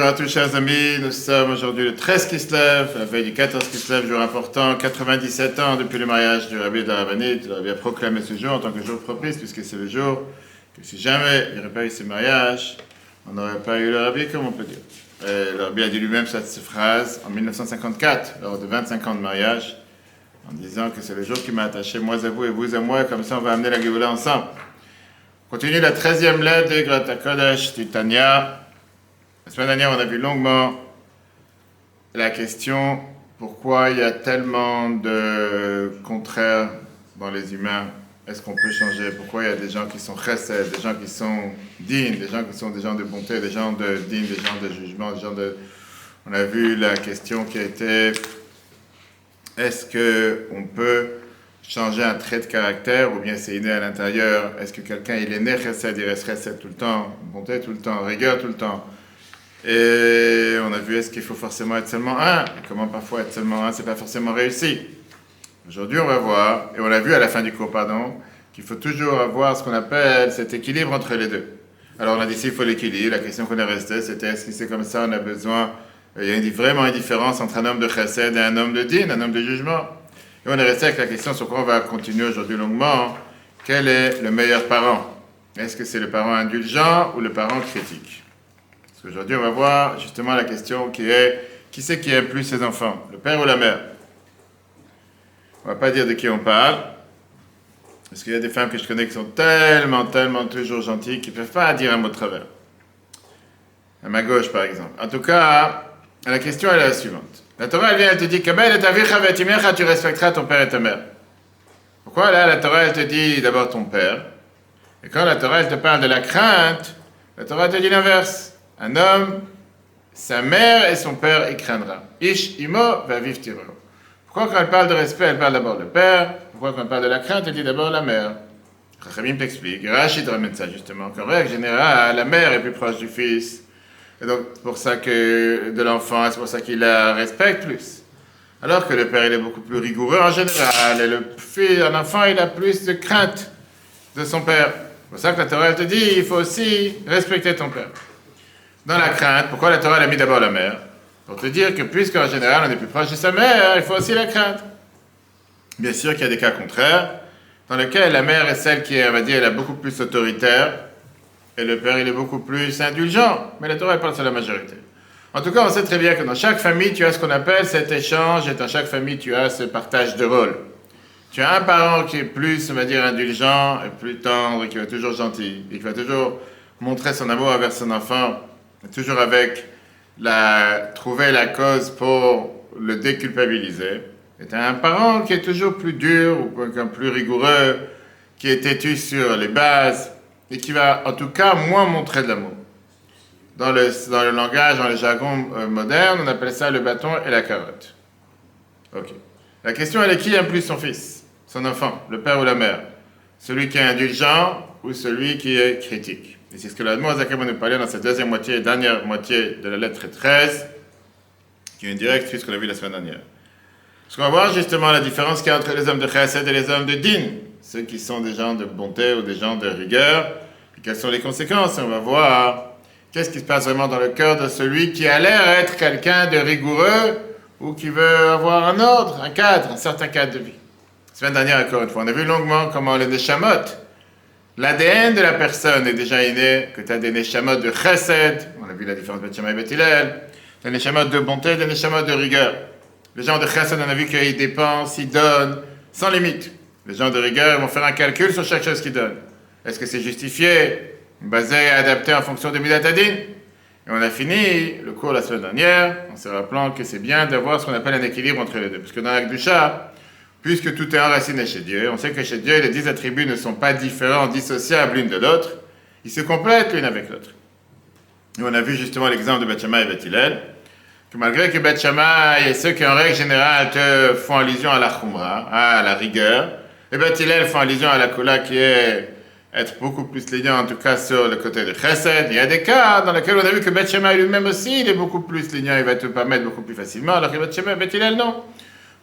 Bonjour à tous chers amis, nous sommes aujourd'hui le 13 Kislev, la veille du 14 Kislev, jour important, 97 ans depuis le mariage du Rabbi de la Rabbinite. Le Rabbi a proclamé ce jour en tant que jour propice, puisque c'est le jour que si jamais il n'y aurait pas eu ce mariage, on n'aurait pas eu le Rabbi, comme on peut dire. Et le Rabbi a dit lui-même cette phrase en 1954, lors de 25 ans de mariage, en disant que c'est le jour qui m'a attaché moi à vous et vous à moi, et comme ça on va amener la Géoula ensemble. On continue la 13e lettre de Grata Kodesh Titania. La semaine dernière, on a vu longuement la question pourquoi il y a tellement de contraires dans les humains. Est-ce qu'on peut changer? Pourquoi il y a des gens qui sont chesed, des gens qui sont dignes, des gens qui sont des gens de bonté, des gens de dignes, des gens de jugement, des gens de... On a vu la question qui a été est-ce qu'on peut changer un trait de caractère ou bien c'est inné à l'intérieur? Est-ce que quelqu'un il est né chesed, il reste chesed tout le temps, bonté tout le temps, rigueur tout le temps? Et on a vu est-ce qu'il faut forcément être seulement un, et comment parfois être seulement un, c'est pas forcément réussi. Aujourd'hui, on va voir, et on l'a vu à la fin du cours, qu'il faut toujours avoir ce qu'on appelle cet équilibre entre les deux. Alors on a dit s'il faut l'équilibre, la question qu'on est restée, c'était est-ce que c'est comme ça, on a besoin, il y a vraiment une différence entre un homme de chesed et un homme de din, un homme de jugement. Et on est resté avec la question sur quoi on va continuer aujourd'hui longuement, quel est le meilleur parent? Est-ce que c'est le parent indulgent ou le parent critique? Aujourd'hui, on va voir justement la question qui est qui c'est qui aime plus ses enfants, le père ou la mère? On ne va pas dire de qui on parle, parce qu'il y a des femmes que je connais qui sont tellement toujours gentilles qu'ils ne peuvent pas dire un mot de travers. À ma gauche, par exemple. En tout cas, la question elle est la suivante. La Torah, elle vient, elle te dit tu respecteras ton père et ta mère. Pourquoi là, la Torah, elle te dit d'abord ton père, et quand la Torah, elle te parle de la crainte, la Torah te dit l'inverse. Un homme, sa mère et son père, il craindra. Ish imo va vivre tiro. Pourquoi quand elle parle de respect, elle parle d'abord le père? Pourquoi quand elle parle de la crainte, elle dit d'abord la mère? Chachamim t'explique. Rachid ramène ça justement. Qu'en règle générale, la mère est plus proche du fils. Et donc, c'est pour ça que de l'enfant, c'est pour ça qu'il la respecte plus. Alors que le père, il est beaucoup plus rigoureux en général. Et le fils, un enfant, il a plus de crainte de son père. C'est pour ça que la Torah, elle te dit, il faut aussi respecter ton père. Dans la crainte, pourquoi la Torah a mis d'abord la mère? Pour te dire que puisqu'en général on est plus proche de sa mère, il faut aussi la crainte. Bien sûr qu'il y a des cas contraires, dans lesquels la mère est celle qui est, on va dire, elle est beaucoup plus autoritaire, et le père il est beaucoup plus indulgent, mais la Torah elle parle sur la majorité. En tout cas, on sait très bien que dans chaque famille, tu as ce qu'on appelle cet échange, et dans chaque famille, tu as ce partage de rôle. Tu as un parent qui est plus, on va dire, indulgent, et plus tendre, et qui va toujours gentil, et qui va toujours montrer son amour envers son enfant, toujours avec trouver la cause pour le déculpabiliser. Et tu as un parent qui est toujours plus dur ou plus rigoureux, qui est têtu sur les bases et qui va en tout cas moins montrer de l'amour. Dans le langage, dans le jargon moderne, on appelle ça le bâton et la carotte. Ok. La question elle est qui aime plus son fils, son enfant, le père ou la mère? Celui qui est indulgent ou celui qui est critique? Et c'est ce que l'Admor Zaken va nous parler dans cette deuxième moitié, dernière moitié de la lettre 13, qui est une directe suite ce qu'on a vu la semaine dernière. Parce qu'on va voir justement la différence qu'il y a entre les hommes de chesed et les hommes de din, ceux qui sont des gens de bonté ou des gens de rigueur, et quelles sont les conséquences. Et on va voir qu'est-ce qui se passe vraiment dans le cœur de celui qui a l'air être quelqu'un de rigoureux ou qui veut avoir un ordre, un cadre, un certain cadre de vie. La semaine dernière, encore une fois, on a vu longuement comment les neshamot, l'ADN de la personne est déjà inné, que tu as des neshamot de chesed, on a vu la différence entre Beth Shammai et Beth Hillel, des neshamot de bonté, des neshamot de rigueur. Les gens de chesed, on a vu qu'ils dépensent, ils donnent, sans limite. Les gens de rigueur, ils vont faire un calcul sur chaque chose qu'ils donnent. Est-ce que c'est justifié, basé et adapté en fonction de Midat Hadin? Et on a fini le cours la semaine dernière, en se rappelant que c'est bien d'avoir ce qu'on appelle un équilibre entre les deux. Parce que dans la Kedusha, puisque tout est enraciné chez Dieu, on sait que chez Dieu, les 10 attributs ne sont pas différents, dissociables l'une de l'autre, ils se complètent l'une avec l'autre. Et on a vu justement l'exemple de Beth Shammai et Beth Hillel, que malgré que Beth Shammai et ceux qui en règle générale te font allusion à la chumra, à la rigueur, et Beth Hillel font allusion à la kula qui est être beaucoup plus lignant en tout cas sur le côté de chesed. Il y a des cas dans lesquels on a vu que Beth Shammai lui-même aussi, il est beaucoup plus lignant, il va te permettre beaucoup plus facilement, alors que Beth Shammai et Beth Hillel non.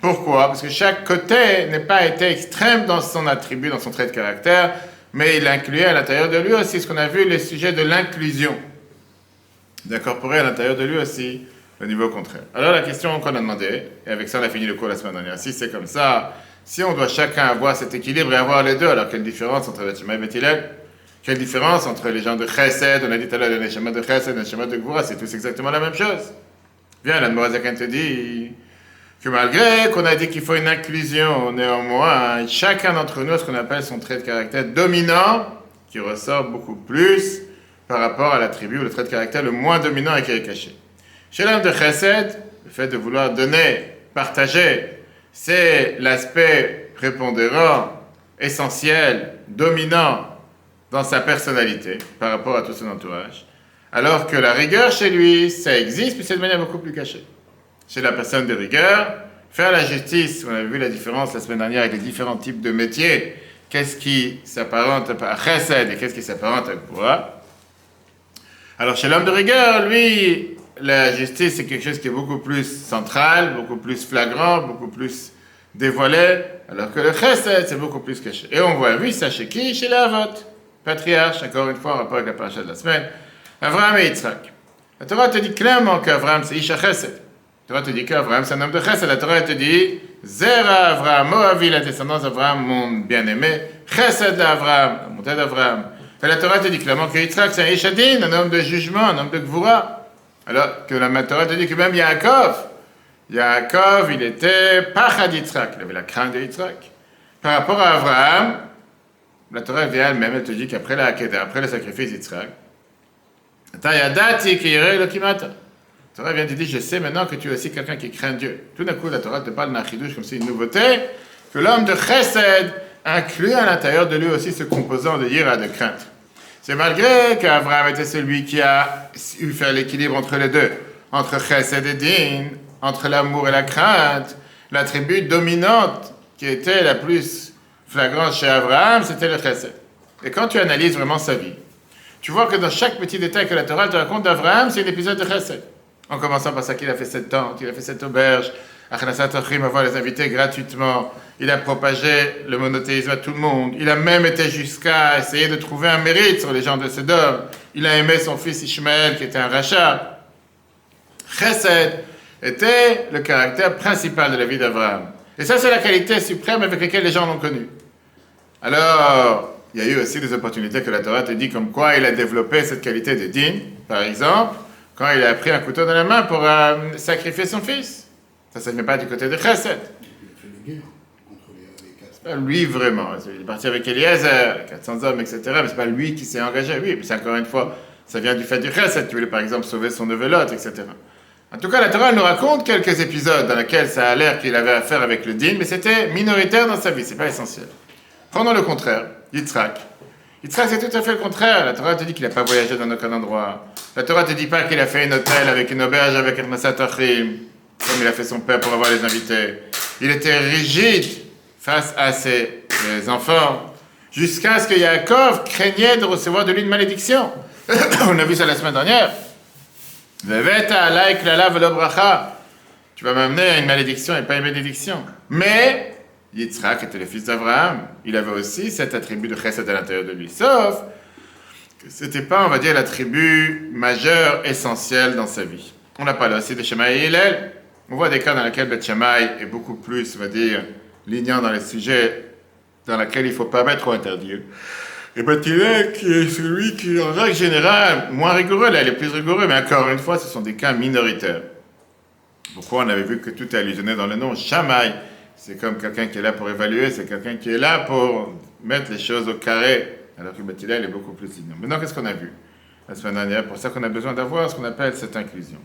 Pourquoi? Parce que chaque côté n'est pas été extrême dans son attribut, dans son trait de caractère, mais il incluait à l'intérieur de lui aussi ce qu'on a vu, le sujet de l'inclusion. d'incorporer à l'intérieur de lui aussi le niveau contraire. Alors la question qu'on a demandé, et avec ça on a fini le cours la semaine dernière, si c'est comme ça, si on doit chacun avoir cet équilibre et avoir les deux, alors quelle différence entre Beth Shammai et Beth Hillel? Quelle différence entre les gens de Chesed, on a dit tout à l'heure, les Neshama de Chesed, les Neshama de Gvura, c'est tous exactement la même chose. Bien, l'Admor Zaken te dit que malgré qu'on a dit qu'il faut une inclusion, néanmoins, chacun d'entre nous a ce qu'on appelle son trait de caractère dominant, qui ressort beaucoup plus par rapport à l'attribut ou le trait de caractère le moins dominant et qui est caché. Chez l'homme de Chesed, le fait de vouloir donner, partager, c'est l'aspect prépondérant, essentiel, dominant dans sa personnalité par rapport à tout son entourage. Alors que la rigueur chez lui, ça existe, mais c'est de manière beaucoup plus cachée. Chez la personne de rigueur, faire la justice, on avait vu la différence la semaine dernière avec les différents types de métiers, qu'est-ce qui s'apparente à Chesed et qu'est-ce qui s'apparente à Gvura. Alors chez l'homme de rigueur, lui, la justice c'est quelque chose qui est beaucoup plus central, beaucoup plus flagrant, beaucoup plus dévoilé, alors que le Chesed c'est beaucoup plus caché. Et on voit, oui, ça chez qui? Chez les Avot, patriarche, encore une fois en rapport avec la paracha de la semaine, Avraham et Yitzhak. La Torah te dit clairement qu'Avraham c'est Isha Chesed. La Torah te dit qu'Avraham c'est un homme de Chesed. La Torah te dit Zera Avraham, Moavi, la descendance d'Avraham, mon bien-aimé, Chesed d'Avraham, la montée d'Avraham. Et la Torah te dit clairement que Yitzhak c'est un Ishadin, un homme de jugement, un homme de Gvura. Alors que la Torah te dit que même Yaakov, il était Pachad Yitzhak, il avait la crainte de Yitzhak. Par rapport à Avraham, la Torah vient elle-même, elle te dit qu'après la Hakeda, après le sacrifice d'Yitzhak, la Torah vient te dire, je sais maintenant que tu es aussi quelqu'un qui craint Dieu. Tout d'un coup, la Torah te parle d'un chidouche comme c'est une nouveauté, que l'homme de Chesed inclut à l'intérieur de lui aussi ce composant de yira, de crainte. C'est malgré qu'Avraham était celui qui a eu faire l'équilibre entre les deux, entre Chesed et Din, entre l'amour et la crainte, l'attribut dominante qui était la plus flagrante chez Avraham, c'était le Chesed. Et quand tu analyses vraiment sa vie, tu vois que dans chaque petit détail que la Torah te raconte d'Avraham, c'est un épisode de Chesed. En commençant par ça qu'il a fait cette tente, il a fait cette auberge, Achnasat Achim, avoir les invités gratuitement, il a propagé le monothéisme à tout le monde, il a même été jusqu'à essayer de trouver un mérite sur les gens de Sodome, il a aimé son fils Ishmaël qui était un rachat. Chesed était le caractère principal de la vie d'Avraham. Et ça, c'est la qualité suprême avec laquelle les gens l'ont connu. Alors, il y a eu aussi des opportunités que la Torah te dit comme quoi il a développé cette qualité de din, par exemple, quand il a pris un couteau dans la main pour sacrifier son fils. Ça ne vient pas du côté de Chesed. Il a fait des guerres contre les 400. Lui, vraiment. Il est parti avec Eliezer, 400 hommes, etc. Mais ce n'est pas lui qui s'est engagé. Oui, mais c'est encore une fois, ça vient du fait du Chesed, qui voulait par exemple sauver son neveu Lot, etc. En tout cas, la Torah nous raconte quelques épisodes dans lesquels ça a l'air qu'il avait affaire avec le din, mais c'était minoritaire dans sa vie, c'est pas essentiel. Prenons le contraire, Yitzhak. Yitzhak, c'est tout à fait le contraire. La Torah te dit qu'il n'a pas voyagé dans aucun endroit. La Torah te dit pas qu'il a fait un hôtel avec une auberge avec Achnasat Achim, comme il a fait son père pour avoir les invités. Il était rigide face à ses enfants, jusqu'à ce que Yaakov craignait de recevoir de lui une malédiction. On a vu ça la semaine dernière. Tu vas m'amener à une malédiction et pas une bénédiction. Mais Yitzhak était le fils d'Abraham. Il avait aussi cet attribut de chesed à l'intérieur de lui. Sauf que ce n'était pas, on va dire, l'attribut majeur, essentiel dans sa vie. On a parlé aussi de Shammai et Hillel. On voit des cas dans lesquels Beth Shammai est beaucoup plus, on va dire, lignant dans les sujets dans lesquels il ne faut pas mettre ou interdire. Et Beth Hillel, qui est celui qui, en règle générale, moins rigoureux, là, il est plus rigoureux, mais encore une fois, ce sont des cas minoritaires. Pourquoi on avait vu que tout est allusionné dans le nom Shammai, c'est comme quelqu'un qui est là pour évaluer, c'est quelqu'un qui est là pour mettre les choses au carré, alors que Beth Hillel est beaucoup plus lignant. Maintenant, qu'est-ce qu'on a vu la semaine dernière? Pour ça qu'on a besoin d'avoir ce qu'on appelle cette inclusion.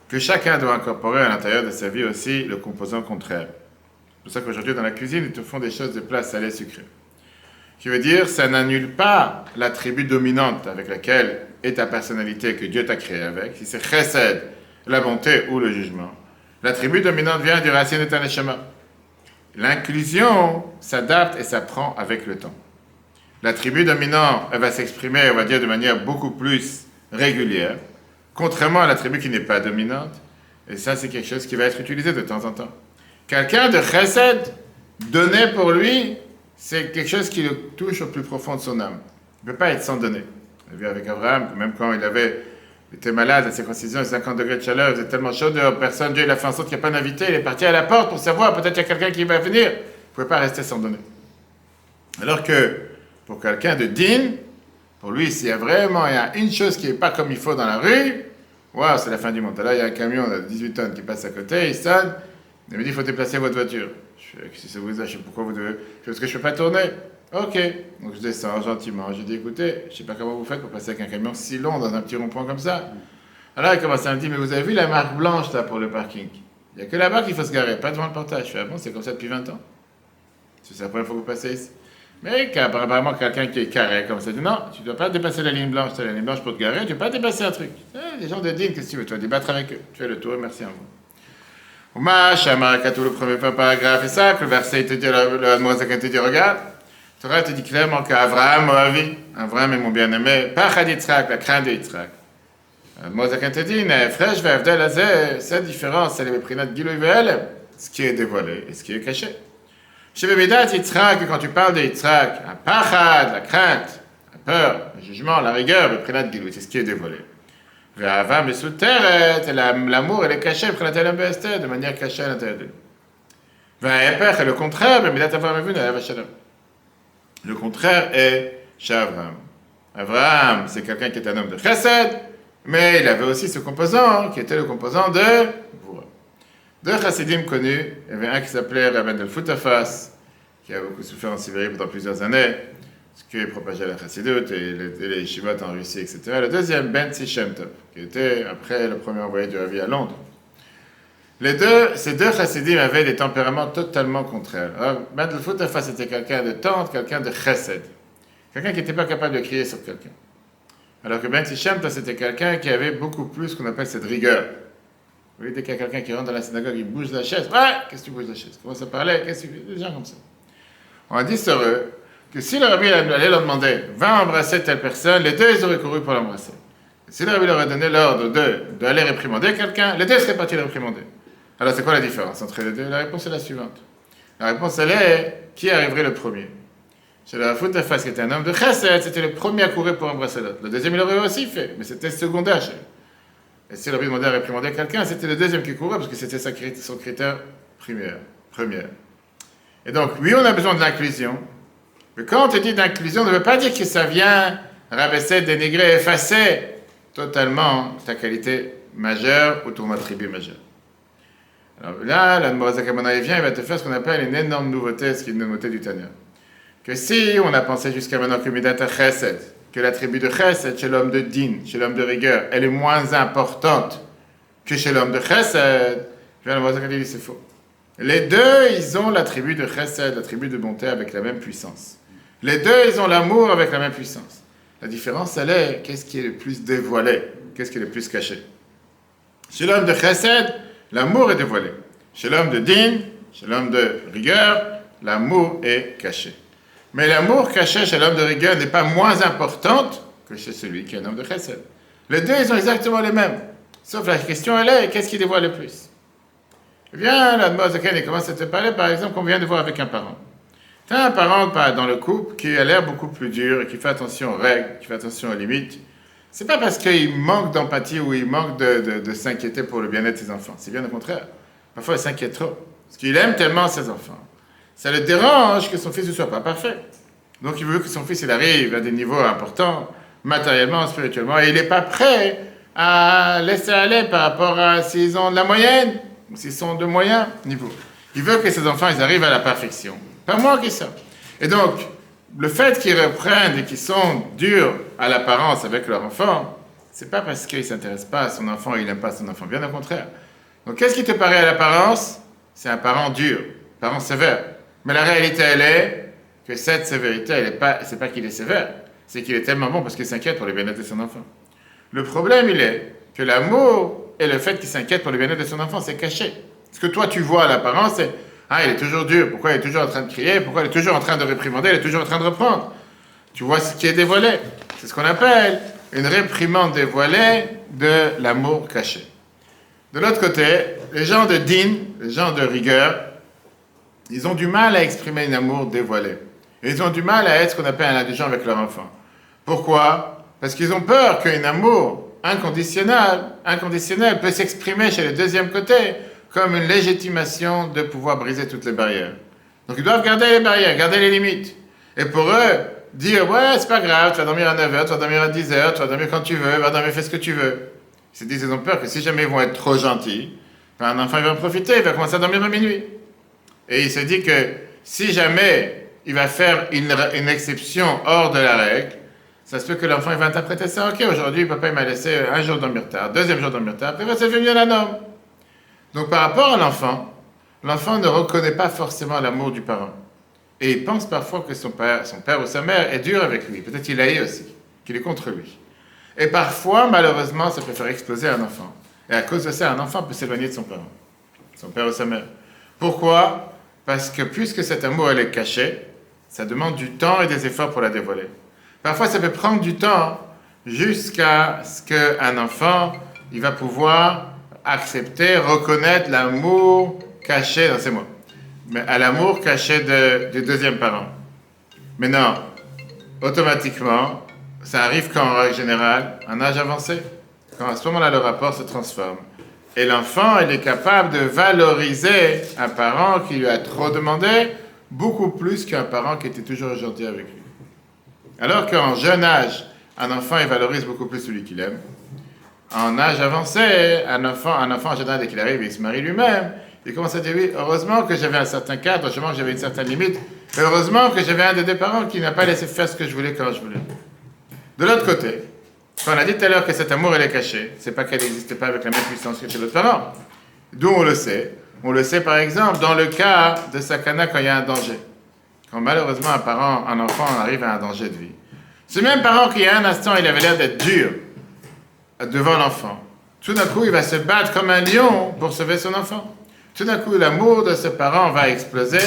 Que chacun doit incorporer à l'intérieur de sa vie aussi le composant contraire. C'est pour ça qu'aujourd'hui, dans la cuisine, ils te font des choses de plat salé sucré. Qui veut dire, ça n'annule pas l'attribut dominante avec laquelle est ta personnalité que Dieu t'a créé avec. Si c'est chesed, la bonté ou le jugement. L'attribut dominant vient du racine de ta neshama. L'inclusion s'adapte et s'apprend avec le temps. L'attribut dominant, elle va s'exprimer, on va dire, de manière beaucoup plus régulière, contrairement à l'attribut qui n'est pas dominante. Et ça, c'est quelque chose qui va être utilisé de temps en temps. Quelqu'un de chesed, donner pour lui, c'est quelque chose qui le touche au plus profond de son âme. Il ne peut pas être sans donner. On a vu avec Abraham que même quand il avait Il était malade, la circoncision, 50 degrés de chaleur, il faisait tellement chaud dehors, personne, Dieu il a fait en sorte qu'il n'y a pas d'invité, il est parti à la porte pour savoir, peut-être qu'il y a quelqu'un qui va venir. Il ne pouvait pas rester sans donner. Alors que pour quelqu'un de digne, pour lui, s'il y a vraiment une chose qui n'est pas comme il faut dans la rue, waouh, c'est la fin du monde. Là, il y a un camion de 18 tonnes qui passe à côté, il sonne, il me dit, il faut déplacer votre voiture. Je fais, si ça vous a, je sais pourquoi vous devez. Parce que je ne peux pas tourner. Ok. Donc je descends gentiment. Je dis, écoutez, je ne sais pas comment vous faites pour passer avec un camion si long dans un petit rond-point comme ça. Alors il commence à me dire, mais vous avez vu la marque blanche là pour le parking? Il n'y a que là-bas qu'il faut se garer, pas devant le portage. Je fais, ah bon, c'est comme ça depuis 20 ans. C'est la première fois que vous passez ici. Mais apparemment, quelqu'un qui est carré comme ça dit, non, tu ne dois pas dépasser la ligne blanche. C'est la ligne blanche pour te garer, tu ne dois pas dépasser un truc. Les gens de digne, qu'est-ce que tu veux? Tu vas débattre avec eux. Tu fais le tour, merci à vous. Oumash, Amarakatou, le premier paragraphe, et ça, que le verset te dit, le Moazakan te dit, regarde, Torah te dit clairement qu'Avraham, Moavi, Avraham est mon bien-aimé, Pachad Yitzhak, la crainte de Yitzhak. Le Moazakan te dit, Nefresh, Vevdel, Azeh, cette différence, c'est les méprinats de Gilou Ve'el, ce qui est dévoilé et ce qui est caché. Chez Bébidat Yitzhak, quand tu parles de Yitzhak, un Pachad, la crainte, la peur, le jugement, la rigueur, le méprinat de Gilou, c'est ce qui est dévoilé. Ve'avam, l'amour, elle est cachée, de manière cachée à l'intérieur de lui. Ve'ayapech, et le contraire, le contraire est chez Avraham. Avraham, c'est quelqu'un qui est un homme de chesed, mais il avait aussi ce composant, qui était le composant de Gvura. Deux chassidim connus, il y avait un qui s'appelait Rabban del Futafas, qui a beaucoup souffert en Sibérie pendant plusieurs années, ce qui propageait la chassidoute et les yeshivot en Russie, etc. Le deuxième, Ben Shem Tov, qui était après le premier envoyé du Ravi à Londres. Ces deux chassidim avaient des tempéraments totalement contraires. Ben del Futafas était quelqu'un de tendre, quelqu'un de chesed, quelqu'un qui n'était pas capable de crier sur quelqu'un. Alors que Ben Shem Tov, c'était quelqu'un qui avait beaucoup plus ce qu'on appelle cette rigueur. Vous voyez, dès qu'il y a quelqu'un qui rentre dans la synagogue, il bouge la chaise. Ouais, qu'est-ce que tu bouges la chaise? Comment ça parlait? Qu'est-ce que des gens comme ça. On a dit sur eux que si le rabbi allait leur demander, va embrasser telle personne, les deux, ils auraient couru pour l'embrasser. Si le rabbi leur a donné l'ordre d'aller réprimander quelqu'un, les deux seraient partis le réprimander. Alors, c'est quoi la différence entre les deux? La réponse est la suivante. La réponse, elle est, qui arriverait le premier? Chez le Futafas, qui était un homme de chesed, c'était le premier à courir pour embrasser l'autre. Le deuxième, il l'aurait aussi fait, mais c'était secondaire chez lui. Et si le rabbi demandait à réprimander quelqu'un, c'était le deuxième qui courait, parce que c'était son critère premier. Et donc, oui, on a besoin de l'inclusion. Mais quand on te dit d'inclusion, on ne veut pas dire que ça vient rabaisser, dénigrer, effacer totalement ta qualité majeure ou ton attribut majeur. Alors là, l'Admorazak Amona, il vient, il va te faire ce qu'on appelle une énorme nouveauté, ce qui est une nouveauté du Tanya. Que si on a pensé jusqu'à maintenant que Midat Chesed, que l'attribut de Chesed chez l'homme de Din, chez l'homme de rigueur, elle est moins importante que chez l'homme de Chesed, l'Admorazak dit c'est faux. Les deux, ils ont l'attribut de Chesed, l'attribut de bonté avec la même puissance. Les deux, ils ont l'amour avec la même puissance. La différence, elle est, qu'est-ce qui est le plus dévoilé? Qu'est-ce qui est le plus caché? Chez l'homme de Chesed, l'amour est dévoilé. Chez l'homme de Din, chez l'homme de rigueur, l'amour est caché. Mais l'amour caché chez l'homme de rigueur n'est pas moins importante que chez celui qui est un homme de Chesed. Les deux, ils ont exactement les mêmes. Sauf la question, elle est, qu'est-ce qui dévoile le plus? Eh bien, la Moazaken, il commence à te parler, par exemple, qu'on vient de voir avec un parent. Tu as un parent dans le couple qui a l'air beaucoup plus dur et qui fait attention aux règles, qui fait attention aux limites. C'est pas parce qu'il manque d'empathie ou il manque de s'inquiéter pour le bien-être de ses enfants. C'est bien le contraire. Parfois, il s'inquiète trop. Parce qu'il aime tellement ses enfants. Ça le dérange que son fils ne soit pas parfait. Donc, il veut que son fils il arrive à des niveaux importants, matériellement, spirituellement, et il n'est pas prêt à laisser aller par rapport à s'ils ont de la moyenne ou s'ils sont de moyens niveaux. Il veut que ses enfants ils arrivent à la perfection. Pas moins que ça. Et donc, le fait qu'ils reprennent et qu'ils sont durs à l'apparence avec leur enfant, c'est pas parce qu'ils ne s'intéressent pas à son enfant et il n'aime pas son enfant, bien au contraire. Donc, qu'est-ce qui te paraît à l'apparence? C'est un parent dur, un parent sévère. Mais la réalité, elle est que cette sévérité, c'est pas qu'il est sévère, c'est qu'il est tellement bon parce qu'il s'inquiète pour le bien-être de son enfant. Le problème, il est que l'amour et le fait qu'il s'inquiète pour le bien-être de son enfant, c'est caché. Ce que toi, tu vois à l'apparence, c'est « Ah, il est toujours dur. Pourquoi il est toujours en train de crier? Pourquoi il est toujours en train de réprimander? Il est toujours en train de reprendre. » Tu vois ce qui est dévoilé. C'est ce qu'on appelle une réprimande dévoilée de l'amour caché. De l'autre côté, les gens de din, les gens de rigueur, ils ont du mal à exprimer un amour dévoilé. Et ils ont du mal à être ce qu'on appelle un indulgent avec leur enfant. Pourquoi? Parce qu'ils ont peur qu'un amour inconditionnel peut s'exprimer chez le deuxième côté comme une légitimation de pouvoir briser toutes les barrières. Donc ils doivent garder les barrières, garder les limites. Et pour eux, dire, ouais, c'est pas grave, tu vas dormir à 9h, tu vas dormir à 10h, tu vas dormir quand tu veux, va dormir, fais ce que tu veux. Ils se disent, ils ont peur que si jamais ils vont être trop gentils, un enfant il va en profiter, il va commencer à dormir à minuit. Et il se dit que si jamais il va faire une exception hors de la règle, ça se peut que l'enfant il va interpréter ça, ok, aujourd'hui papa il m'a laissé un jour dormir tard, deuxième jour dormir tard, après il va se devenir un homme. Donc par rapport à l'enfant ne reconnaît pas forcément l'amour du parent. Et il pense parfois que son père ou sa mère est dur avec lui, peut-être qu'il haït aussi, qu'il est contre lui. Et parfois, malheureusement, ça peut faire exploser un enfant. Et à cause de ça, un enfant peut s'éloigner de son parent, son père ou sa mère. Pourquoi ? Parce que puisque cet amour elle est caché, ça demande du temps et des efforts pour la dévoiler. Parfois, ça peut prendre du temps jusqu'à ce qu'un enfant, il va pouvoir accepter, reconnaître l'amour caché dans ses mots. Mais à l'amour caché du deuxième parent. Mais non, automatiquement, ça arrive quand, en règle générale, en âge avancé, quand à ce moment-là, le rapport se transforme. Et l'enfant, il est capable de valoriser un parent qui lui a trop demandé, beaucoup plus qu'un parent qui était toujours gentil avec lui. Alors qu'en jeune âge, un enfant, il valorise beaucoup plus celui qu'il aime. En âge avancé, un enfant en général, dès qu'il arrive, il se marie lui-même, il commence à dire, oui, heureusement que j'avais un certain cadre, heureusement que j'avais une certaine limite, heureusement que j'avais un des deux parents qui n'a pas laissé faire ce que je voulais quand je voulais. De l'autre côté, quand on a dit tout à l'heure que cet amour, elle est caché, c'est pas qu'elle n'existe pas avec la même puissance que chez l'autre parent. D'où on le sait. On le sait par exemple dans le cas de sakana quand il y a un danger. Quand malheureusement un enfant arrive à un danger de vie. Ce même parent qui, il y a un instant, il avait l'air d'être dur devant l'enfant. Tout d'un coup, il va se battre comme un lion pour sauver son enfant. Tout d'un coup, l'amour de ce parent va exploser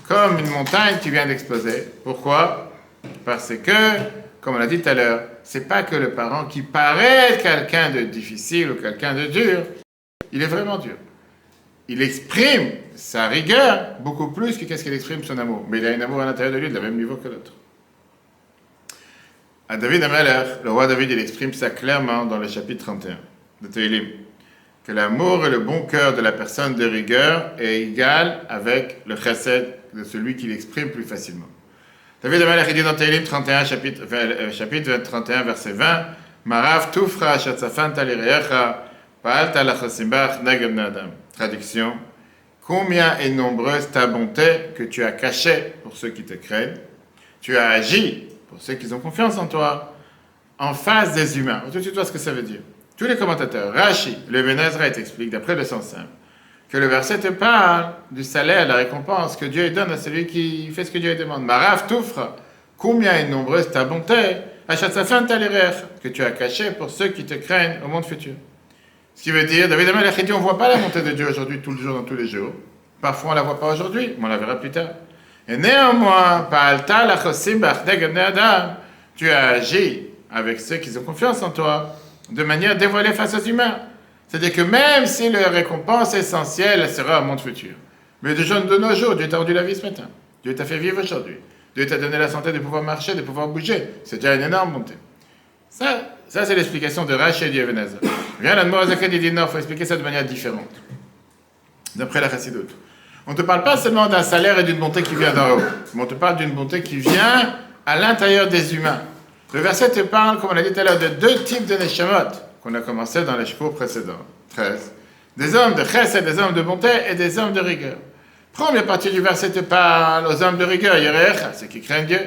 comme une montagne qui vient d'exploser. Pourquoi ? Parce que, comme on l'a dit tout à l'heure, c'est pas que le parent qui paraît quelqu'un de difficile ou quelqu'un de dur, il est vraiment dur. Il exprime sa rigueur beaucoup plus que qu'est-ce qu'il exprime son amour. Mais il a un amour à l'intérieur de lui de même niveau que l'autre. À David Amalek, le roi David, il exprime ça clairement dans le chapitre 31 de Tehillim. Que l'amour et le bon cœur de la personne de rigueur est égal avec le chesed de celui qui l'exprime plus facilement. David Amalek, il dit dans Tehillim 31, chapitre 31, verset 20, Marav tufra shatzafan talirecha pa'alta lachosimbach negem nadam. Traduction, combien est nombreuse ta bonté que tu as cachée pour ceux qui te craignent, tu as agi pour ceux qui ont confiance en toi, en face des humains. Tout de suite, tu vois ce que ça veut dire. Tous les commentateurs, Rashi, le Ben Ezra, expliquent, d'après le sens simple, que le verset te parle du salaire, de la récompense que Dieu donne à celui qui fait ce que Dieu demande. Marav toufra, combien est nombreuse ta bonté, achatzafan talirer, que tu as caché pour ceux qui te craignent au monde futur. Ce qui veut dire, David Amalek dit, on ne voit pas la bonté de Dieu aujourd'hui, tout le jour, dans tous les jours. Parfois, on ne la voit pas aujourd'hui, mais on la verra plus tard. Et néanmoins, Pa'alta lachosim b'achdeg bnei adam, tu as agi avec ceux qui ont confiance en toi, de manière dévoilée face aux humains. C'est-à-dire que même si la récompense essentielle sera au monde futur, mais de nos jours, Dieu t'a rendu la vie ce matin, Dieu t'a fait vivre aujourd'hui, Dieu t'a donné la santé de pouvoir marcher, de pouvoir bouger, c'est déjà une énorme bonté. Ça c'est l'explication de Rashi et Even Ezra. Viens l'Admor Zaken, il dit non, il faut expliquer ça de manière différente, d'après la Chassidoute. On ne te parle pas seulement d'un salaire et d'une bonté qui vient d'en haut, mais on te parle d'une bonté qui vient à l'intérieur des humains. Le verset te parle, comme on l'a dit tout à l'heure, de deux types de neshamot qu'on a commencé dans les chevaux précédents, 13. Des hommes de chesed, des hommes de bonté et des hommes de rigueur. Première partie du verset te parle aux hommes de rigueur, Yerecha, ceux qui craignent Dieu.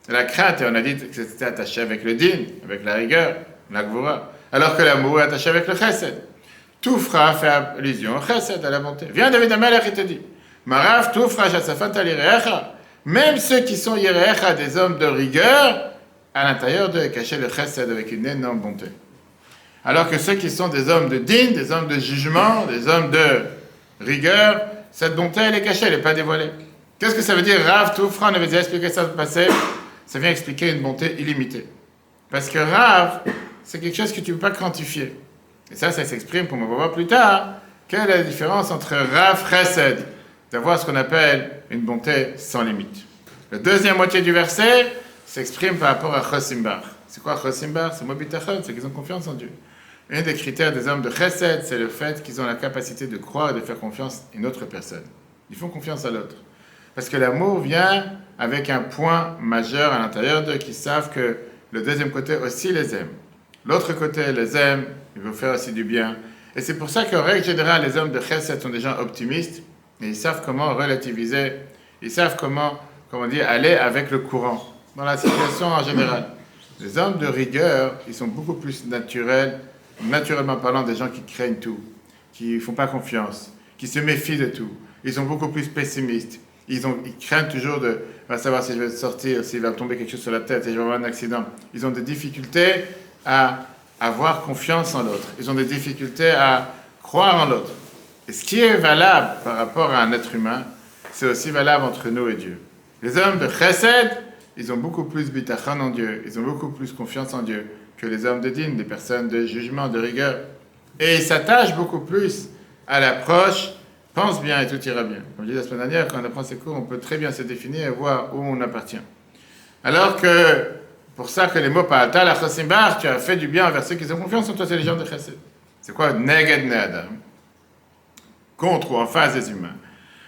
La crainte, et on a dit que c'était attaché avec le din, avec la rigueur, la gvura, alors que l'amour est attaché avec le chesed. Tout fera fait allusion au chesed, à la bonté. Viens David Amalek et te dit, Marav, tout fera chassafan talirecha. Même ceux qui sont Yerecha, des hommes de rigueur, à l'intérieur d'eux est caché le chesed avec une énorme bonté. Alors que ceux qui sont des hommes de din, des hommes de jugement, des hommes de rigueur, cette bonté elle est cachée, elle n'est pas dévoilée. Qu'est-ce que ça veut dire Rav Toufra? On avait déjà expliqué ça dans le passé. Ça vient expliquer une bonté illimitée. Parce que Rav, c'est quelque chose que tu ne peux pas quantifier. Et ça s'exprime, comme on va voir plus tard, quelle est la différence entre Rav Chesed, d'avoir ce qu'on appelle une bonté sans limite. La deuxième moitié du verset s'exprime par rapport à Chosimbar. C'est quoi Chosimbar? C'est Mobitachon, c'est qu'ils ont confiance en Dieu. Un des critères des hommes de chesed, c'est le fait qu'ils ont la capacité de croire et de faire confiance à une autre personne. Ils font confiance à l'autre. Parce que l'amour vient avec un point majeur à l'intérieur d'eux, qui savent que le deuxième côté aussi les aime. L'autre côté les aime, il veut faire aussi du bien. Et c'est pour ça qu'en règle générale, les hommes de chesed sont des gens optimistes, et ils savent comment relativiser, ils savent comment dire, aller avec le courant, dans la situation en général. Les hommes de rigueur, ils sont beaucoup plus naturellement parlant, des gens qui craignent tout, qui ne font pas confiance, qui se méfient de tout. Ils sont beaucoup plus pessimistes. Ils craignent toujours de savoir si je vais sortir, s'il va me tomber quelque chose sur la tête, si je vais avoir un accident. Ils ont des difficultés à avoir confiance en l'autre. Ils ont des difficultés à croire en l'autre. Et ce qui est valable par rapport à un être humain, c'est aussi valable entre nous et Dieu. Les hommes de chesed, ils ont beaucoup plus bitachon en Dieu, ils ont beaucoup plus confiance en Dieu que les hommes de din, des personnes de jugement, de rigueur. Et ils s'attachent beaucoup plus à l'approche « pense bien et tout ira bien ». Comme je disais la semaine dernière, quand on apprend ces cours, on peut très bien se définir et voir où on appartient. Alors que, pour ça que les mots « Pa'alta la chosimbar », tu as fait du bien envers ceux qui ont confiance en toi, c'est les gens de chesed. C'est quoi « neged ne'adam » contre ou en face des humains.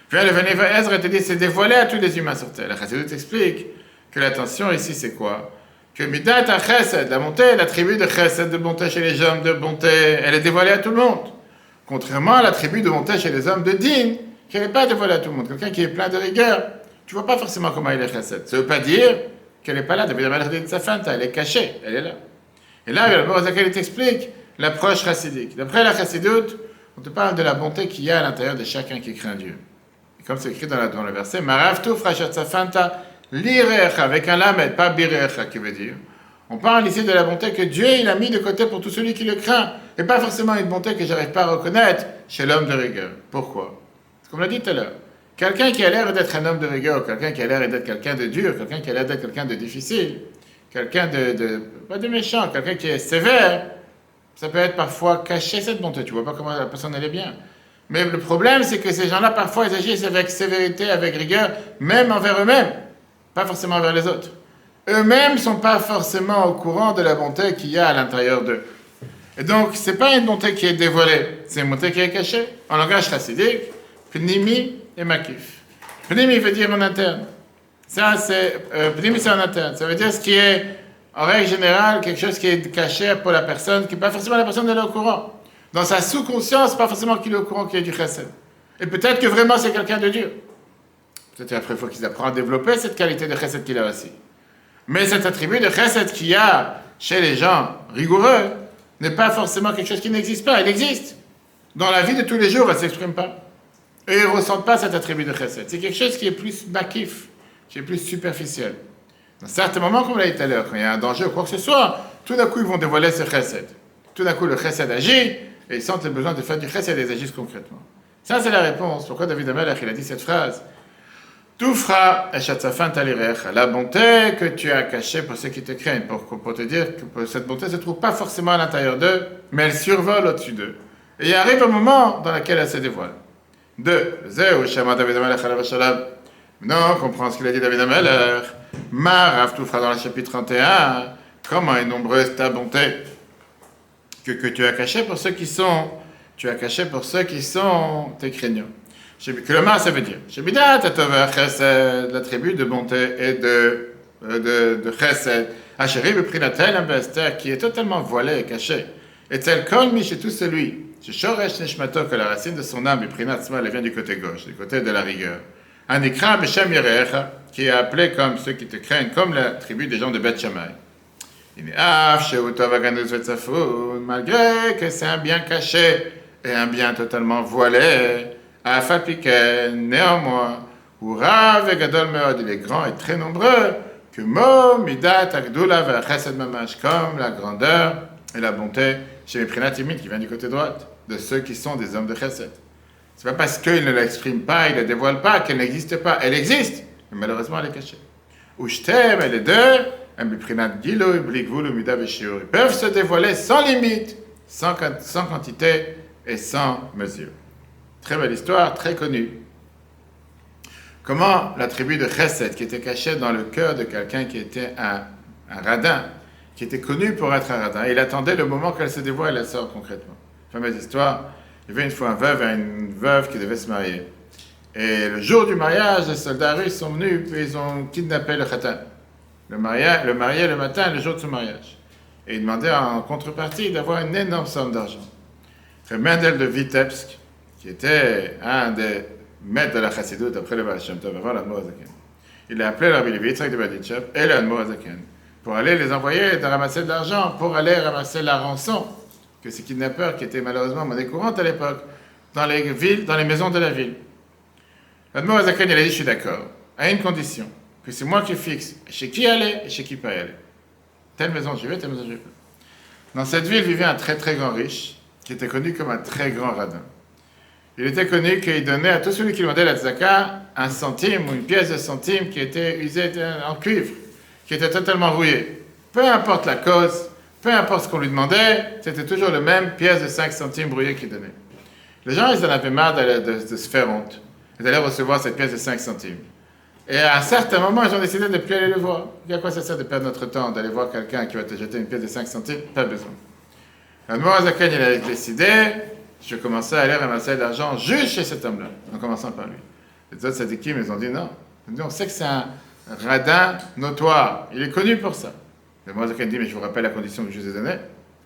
Puis le Veneva Ezra te dit, c'est dévoilé à tous les humains sur terre. La Chassidut t'explique que l'attention ici, c'est quoi? Que Midat HaChesed, la bonté, l'attribut de Chesed, de bonté chez les hommes de bonté, elle est dévoilée à tout le monde. Contrairement à l'attribut de bonté chez les hommes de din, qui n'est pas dévoilée à tout le monde. Quelqu'un qui est plein de rigueur, tu ne vois pas forcément comment il est Chesed. Ça ne veut pas dire qu'elle n'est pas là. David Amalek dit de sa fente, elle est cachée, elle est là. Et là, le Morazakal t'explique l'approche chassidique. D'après la Chassidut, on te parle de la bonté qu'il y a à l'intérieur de chacun qui craint Dieu. Et comme c'est écrit dans le verset, Marav tu frachat safanta lirecha, avec un lamed, pas birecha, qui veut dire. On parle ici de la bonté que Dieu il a mis de côté pour tout celui qui le craint, et pas forcément une bonté que j'arrive pas à reconnaître chez l'homme de rigueur. Pourquoi? Comme on l'a dit tout à l'heure, quelqu'un qui a l'air d'être un homme de rigueur, quelqu'un qui a l'air d'être quelqu'un de dur, quelqu'un qui a l'air d'être quelqu'un de difficile, quelqu'un pas de méchant, quelqu'un qui est sévère, ça peut être parfois caché cette bonté, tu vois pas comment la personne elle est bien. Mais le problème, c'est que ces gens-là, parfois, ils agissent avec sévérité, avec rigueur, même envers eux-mêmes, pas forcément envers les autres. Eux-mêmes ne sont pas forcément au courant de la bonté qu'il y a à l'intérieur d'eux. Et donc, ce n'est pas une bonté qui est dévoilée, c'est une bonté qui est cachée. En langage chassidique, pnimi et makif. Pnimi veut dire en interne. Ça, pnimi, c'est en interne. Ça veut dire ce qui est, en règle générale, quelque chose qui est caché pour la personne, qui n'est pas forcément la personne elle est au courant. Dans sa sous-conscience, pas forcément qu'il est au courant qu'il y a du chesed. Et peut-être que vraiment c'est quelqu'un de Dieu. Peut-être qu'après, il faut qu'il apprenne à développer cette qualité de chesed qu'il a aussi. Mais cet attribut de chesed qu'il y a chez les gens rigoureux n'est pas forcément quelque chose qui n'existe pas. Il existe. Dans la vie de tous les jours, elle ne s'exprime pas. Et ils ne ressentent pas cet attribut de chesed. C'est quelque chose qui est plus makif, qui est plus superficiel. Dans certains moments, comme on l'a dit tout à l'heure, quand il y a un danger ou quoi que ce soit, tout d'un coup, ils vont dévoiler ce chesed. Tout d'un coup, le chesed agit, et ils sentent le besoin de faire du chesed et ils agissent concrètement. Ça, c'est la réponse. Pourquoi David Amalek, il a dit cette phrase? Tu feras la bonté que tu as cachée pour ceux qui te craignent, pour te dire que cette bonté ne se trouve pas forcément à l'intérieur d'eux, mais elle survole au-dessus d'eux. Et il arrive un moment dans lequel elle se dévoile. Non, on comprend ce qu'il a dit David Amalek. Marav, tu feras dans le chapitre 31, comment est nombreuse ta bonté que tu as cachée pour ceux qui sont, tes craignants. Que le mar, ça veut dire, l'attribut de bonté et de chesed, qui est totalement voilé et caché. Et tel kolmi chez tout celui, que la racine de son âme, elle vient du côté gauche, du côté de la rigueur. Anikra Beshem Yerecha, qui est appelé comme ceux qui te craignent, comme la tribu des gens de Beth Shammai. Malgré que c'est un bien caché et un bien totalement voilé, néanmoins, Rav et Gadol Meod, il est grand et très nombreux, que Mo, Midat, Agdula, Chesed Mamash, comme la grandeur et la bonté chez les Prinat Timid, qui vient du côté droite, de ceux qui sont des hommes de Chesed. C'est pas parce qu'ils ne l'expriment pas, ils ne la dévoilent pas, qu'elle n'existe pas. Elle existe, mais malheureusement elle est cachée. Ushtem et les deux, ils peuvent se dévoiler sans limite, sans quantité et sans mesure. Très belle histoire, très connue. Comment l'attribut de chesed qui était caché dans le cœur de quelqu'un qui était un radin, qui était connu pour être un rabbin. Il attendait le moment qu'elle se dévoile et elle sort concrètement. Fameuse histoire, il y avait une fois un veuve et une veuve qui devaient se marier. Et le jour du mariage, les soldats russes sont venus et ils ont kidnappé le khatan. Le marié le matin, le jour de son mariage. Et ils demandaient en contrepartie d'avoir une énorme somme d'argent. Frère Mendel de Vitebsk, qui était un des maîtres de la chassidoute après le Baal Shem Tov, avant l'Admor Hazaken, il a appelé le Rabbi Levi Yitzhak de Berditchev et l'Admor Hazaken pour aller les envoyer de ramasser de l'argent, pour aller ramasser la rançon que ces kidnappeurs, qui étaient malheureusement monnaie courante à l'époque, dans les villes, dans les maisons de la ville. L'Admor Hazaken, il a dit, je suis d'accord, à une condition, que c'est moi qui fixe chez qui aller et chez qui pas y aller. Telle maison j'y vais, telle maison j'y vais pas. Dans cette ville vivait un très très grand riche, qui était connu comme un très grand radin. Il était connu qu'il donnait à tout celui qui demandait la tzaka un centime ou une pièce de centime qui était usée en cuivre, qui était totalement rouillée. Peu importe la cause, peu importe ce qu'on lui demandait, c'était toujours le même pièce de 5 centimes brouillée qu'il donnait. Les gens, ils en avaient marre de se faire honte, et d'aller recevoir cette pièce de 5 centimes. Et à un certain moment, ils ont décidé de ne plus aller le voir. À quoi ça sert de perdre notre temps, d'aller voir quelqu'un qui va te jeter une pièce de 5 centimes? Pas besoin. L'Admor Hazaken, il a décidé, je commençais à aller ramasser de l'argent juste chez cet homme-là, en commençant par lui. Les autres sadikim, ils ont dit non. Ils ont dit, on sait que c'est un radin notoire, il est connu pour ça. L'Admor Hazaken dit, mais je vous rappelle la condition que je vous ai donnée. La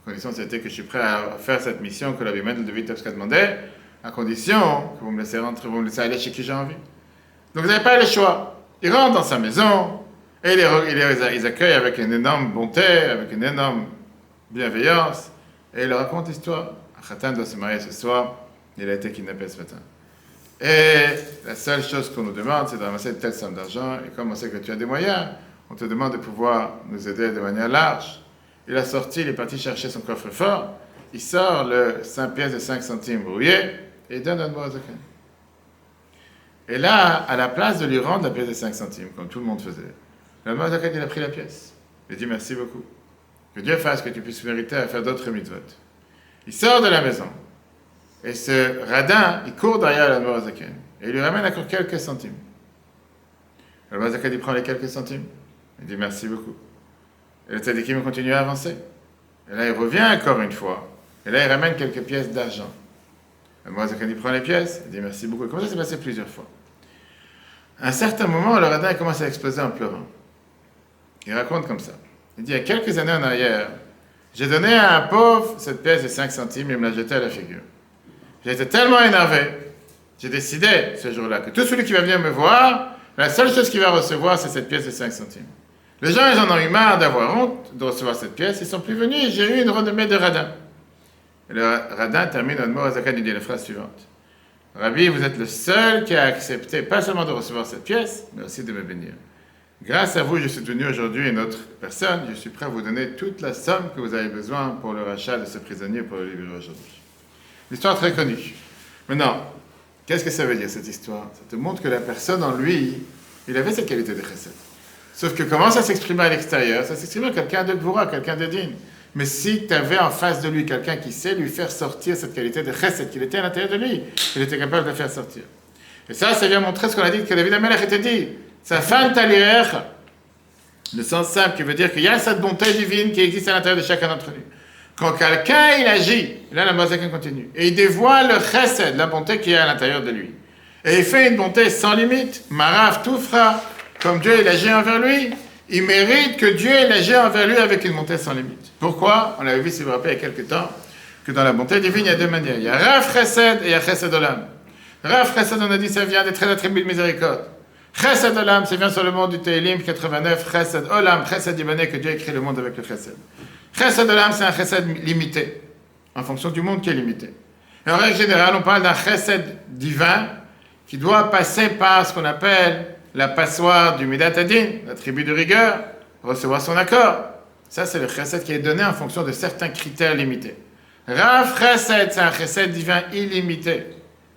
condition, c'était que je suis prêt à faire cette mission que l'Abbé Mendel de Vitebsk a demandé, à condition que vous me laissez rentrer, vous me laissez aller chez qui j'ai envie. Donc vous n'avez pas le choix. Il rentre dans sa maison, et ils accueillent avec une énorme bonté, avec une énorme bienveillance, et il leur raconte l'histoire. Un khatan doit se marier ce soir, il a été kidnappé ce matin. Et la seule chose qu'on nous demande, c'est de ramasser une telle somme d'argent, et comme on sait que tu as des moyens, on te demande de pouvoir nous aider de manière large. Il a sorti, il est parti chercher son coffre-fort, il sort le 5 pièces de 5 centimes brouillé, et il donne à Admor Hazaken. Et là, à la place de lui rendre la pièce de 5 centimes, comme tout le monde faisait, l'Admor Hazaken, il a pris la pièce. Il a dit merci beaucoup. Que Dieu fasse que tu puisses mériter à faire d'autres mitzvot. Il sort de la maison. Et ce radin, il court derrière l'Admor Hazaken. Et il lui ramène encore quelques centimes. L'Admor Hazaken, il prend les quelques centimes. Il dit merci beaucoup. Et le tzadikim continue à avancer. Et là, il revient encore une fois. Et là, il ramène quelques pièces d'argent. L'Admor Hazaken, il prend les pièces. Il dit merci beaucoup. Et comme ça s'est passé plusieurs fois. À un certain moment, le radin commence à exploser en pleurant. Il raconte comme ça. Il dit, il y a quelques années en arrière, j'ai donné à un pauvre cette pièce de 5 centimes et il me l'a jetée à la figure. J'ai été tellement énervé, j'ai décidé ce jour-là que tout celui qui va venir me voir, la seule chose qu'il va recevoir, c'est cette pièce de 5 centimes. Les gens, ils en ont eu marre d'avoir honte de recevoir cette pièce, ils ne sont plus venus, j'ai eu une renommée de radin. Et le radin termine Admor Hazaken, il dit la phrase suivante. Rabbi, vous êtes le seul qui a accepté, pas seulement de recevoir cette pièce, mais aussi de me bénir. Grâce à vous, je suis devenu aujourd'hui une autre personne. Je suis prêt à vous donner toute la somme que vous avez besoin pour le rachat de ce prisonnier pour le libérer aujourd'hui. L'histoire très connue. Maintenant, qu'est-ce que ça veut dire cette histoire? Ça te montre que la personne en lui, il avait cette qualité de chesed. Sauf que comment ça s'exprimait à l'extérieur? Ça s'exprimait quelqu'un de gvoura, quelqu'un de digne. Mais si tu avais en face de lui quelqu'un qui sait lui faire sortir cette qualité de chesed qu'il était à l'intérieur de lui, il était capable de la faire sortir. Et ça vient montrer ce qu'on a dit que David HaMelech était dit. Sa femme talirech, le sens simple qui veut dire qu'il y a cette bonté divine qui existe à l'intérieur de chacun d'entre nous. Quand quelqu'un il agit, là la Hazaken continue, et il dévoile le chesed, la bonté qui est à l'intérieur de lui, et il fait une bonté sans limite, Marav Toufra, comme Dieu il agit envers lui, il mérite que Dieu il agit envers lui avec une bonté sans limite. Pourquoi? On avait vu, si vous vous rappelez, il y a quelques temps, que dans la bonté divine, il y a deux manières. Il y a Rav Chesed et il y a Chesed Olam. Rav Chesed, on a dit, ça vient des 13 attributs de miséricorde. Chesed Olam, ça vient sur le monde du Tehillim 89, Chesed Olam, Chesed Ibané, que Dieu a créé le monde avec le Chesed. Chesed Olam, c'est un Chesed limité, en fonction du monde qui est limité. Et en règle générale, on parle d'un Chesed divin qui doit passer par ce qu'on appelle la passoire du Midat Adin, la tribu de rigueur, recevoir son accord. Ça, c'est le Chesed qui est donné en fonction de certains critères limités. Rav Chesed, c'est un Chesed divin illimité.